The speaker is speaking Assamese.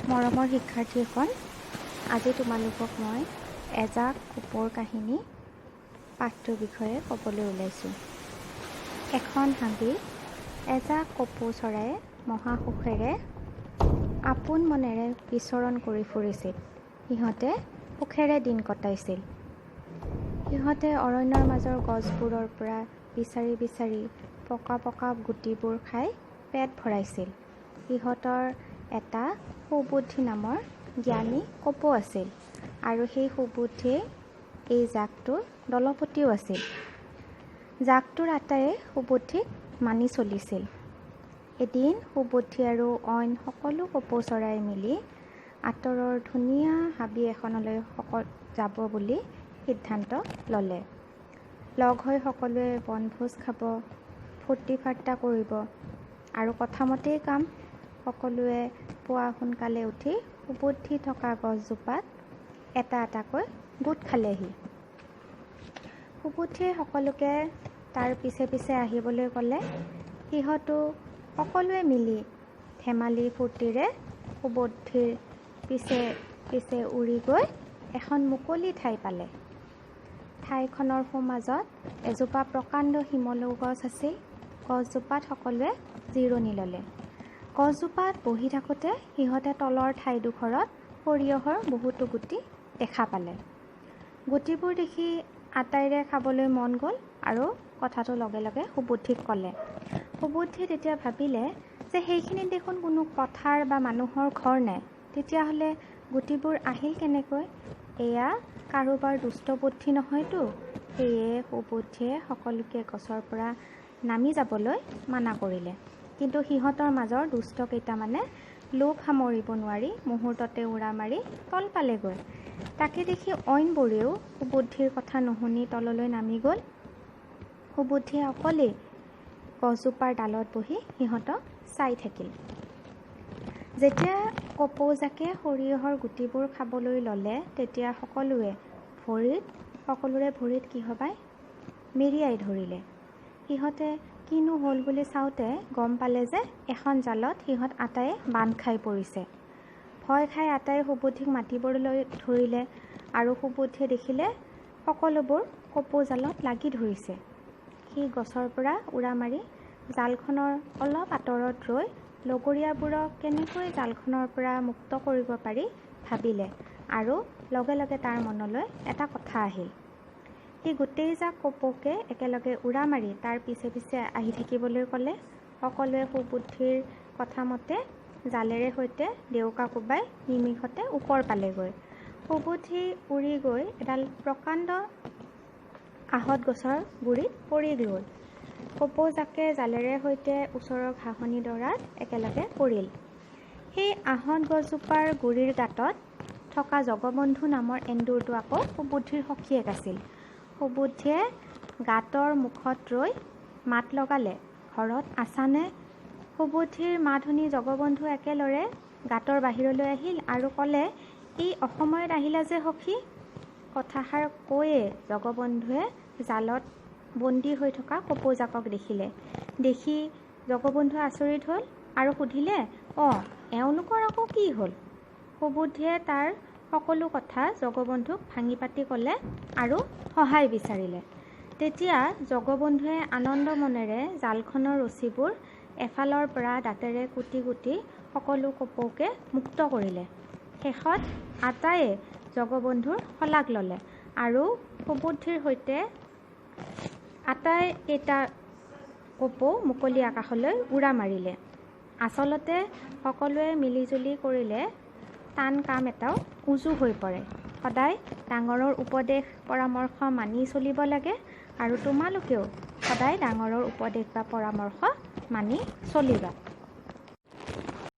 মৰমৰ শিক্ষাৰ্থীসকল, আজি তোমালোকক মই এজাক কপৌৰ কাহিনী পাঠটোৰ বিষয়ে ক'বলৈ ওলাইছোঁ। এখন হাবিত এজাক কপৌ চৰায়ে মহাসুখেৰে আপোন মনেৰে বিচৰণ কৰি ফুৰিছিল। সিহঁতে সুখেৰে দিন কটাইছিল। সিহঁতে অৰণ্যৰ মাজৰ গছবোৰৰ পৰা বিচাৰি বিচাৰি পকা পকা গুটিবোৰ খাই পেট ভৰাইছিল। সিহঁতৰ এটা সুবুদ্ধি নামৰ জ্ঞানী কপৌ আছিল আৰু সেই সুবুদ্ধিয়ে এই জাকটোৰ দলপতিও আছিল। জাকটোৰ আটায়ে সুবুদ্ধিক মানি চলিছিল। এদিন সুবুদ্ধি আৰু অইন সকলো কপৌ চৰাই মিলি আঁতৰৰ ধুনীয়া হাবি এখনলৈ যাব বুলি সিদ্ধান্ত ল'লে। লগ হৈ সকলোৱে বনভোজ খাব, ফূৰ্তি ফাৰ্তা কৰিব আৰু কথামতেই কাম। সকলোৱে পুৱা সোনকালে উঠি সুবুদ্ধি থকা গছজোপাত এটা এটাকৈ গোট খালেহি। সুবুদ্ধিয়ে সকলোকে তাৰ পিছে পিছে আহিবলৈ ক'লে। সিহঁতো সকলোৱে মিলি ধেমালি ফূৰ্তিৰে সুবুদ্ধিৰ পিছে পিছে উৰি গৈ এখন মুকলি ঠাই পালে। ঠাইখনৰ সোঁমাজত এজোপা প্ৰকাণ্ড শিমলু গছ আছিল। গছজোপাত সকলোৱে জিৰণি ল'লে। গছজোপাত বহি থাকোঁতে সিহঁতে তলৰ ঠাইডোখৰত সৰিয়হৰ বহুতো গুটি দেখা পালে। গুটিবোৰ দেখি আটাইৰে খাবলৈ মন গ'ল আৰু কথাটো লগে লগে সুবুদ্ধিক ক'লে। সুবুদ্ধিয়ে তেতিয়া ভাবিলে যে সেইখিনিত দেখোন কোনো পথাৰ বা মানুহৰ ঘৰ নাই। তেতিয়াহ'লে গুটিবোৰ আহিল কেনেকৈ? এয়া কাৰোবাৰ দুষ্ট বুদ্ধি নহয়তো। সেয়ে সুবুদ্ধিয়ে সকলোকে গছৰ পৰা নামি যাবলৈ মানা কৰিলে। কিন্তু সিহঁতৰ মাজৰ দুষ্ট কেইটামানে লোভ সামৰিব নোৱাৰি মুহূৰ্ততে উৰা মাৰি তল পালেগৈ। তাকে দেখি অইনবোৰেও সুবুদ্ধিৰ কথা নুশুনি তললৈ নামি গ'ল। সুবুদ্ধিয়ে অকলেই গছজোপাৰ ডালত বহি সিহঁতক চাই থাকিল। যেতিয়া কপৌজাকে সৰিয়হৰ গুটিবোৰ খাবলৈ ল'লে তেতিয়া সকলোৰে ভৰিত কিহবাই মেৰিয়াই ধৰিলে। সিহঁতে কিনো হ'ল বুলি চাওঁতে গম পালে যে এখন জালত সিহঁত আটায়ে বান্ধ খাই পৰিছে। ভয় খাই আটায়ে সুবুদ্ধিক মাতিবলৈ ধৰিলে আৰু সুবুদ্ধিয়ে দেখিলে সকলোবোৰ কপৌ জালত লাগি ধৰিছে। সি গছৰ পৰা উৰা মাৰি জালখনৰ অলপ আঁতৰত ৰৈ লগৰীয়াবোৰক কেনেকৈ জালখনৰ পৰা মুক্ত কৰিব পাৰি ভাবিলে আৰু লগে লগে তাৰ মনলৈ এটা কথা আহিল। সি গোটেইজাক কপৌকে একেলগে উৰা মাৰি তাৰ পিছে পিছে আহি থাকিবলৈ ক'লে। সকলোৱে সুবুদ্ধিৰ কথামতে জালেৰে সৈতে ডেউকা কোবাই নিমিষতে ওপৰ পালেগৈ। সুবুদ্ধি উৰি গৈ এডাল প্ৰকাণ্ড আহঁত গছৰ গুৰিত পৰি গ'ল। কপৌজাকে জালেৰে সৈতে ওচৰৰ ঘাঁহনিডৰাত একেলগে পৰিল। সেই আহঁত গছজোপাৰ গুৰিৰ গাঁতত থকা জগবন্ধু নামৰ এন্দুৰটো আকৌ সুবুদ্ধিৰ সখীয়েক আছিল। সুবুদ্ধিয়ে গাঁতৰ মুখত ৰৈ মাত লগালে, ঘৰত আছানে? সুবুদ্ধিৰ মাত শুনি জগবন্ধু একেলৰে গাঁতৰ বাহিৰলৈ আহিল আৰু ক'লে, এই অসময়ত আহিলা যে সখী? কথাষাৰ কৈয়ে জগবন্ধুৱে জালত বন্দী হৈ থকা কপৌজাকক দেখিলে। দেখি জগবন্ধু আচৰিত হ'ল আৰু সুধিলে, এওঁলোকৰ আকৌ কি হ'ল? সুবুদ্ধিয়ে তাৰ সকলো কথা জগবন্ধুক ভাঙি পাতি ক'লে আৰু সহায় বিচাৰিলে। তেতিয়া জগবন্ধুৱে আনন্দ মনেৰে জালখনৰ ৰছীবোৰ এফালৰ পৰা দাঁতেৰে কুটি কুটি সকলো কপৌকে মুক্ত কৰিলে। শেষত আটায়ে জগবন্ধুৰ শলাগ ল'লে আৰু সুবুদ্ধিৰ সৈতে আটাইকেইটা কপৌ মুকলি আকাশলৈ উৰা মাৰিলে। আচলতে সকলোৱে মিলিজুলি কৰিলে টান কাম এটাও উজু হৈ পৰে। সদায় ডাঙৰৰ উপদেশ পৰামৰ্শ মানি চলিব লাগে আৰু তোমালোকেও সদায় ডাঙৰৰ উপদেশ বা পৰামৰ্শ মানি চলিবা।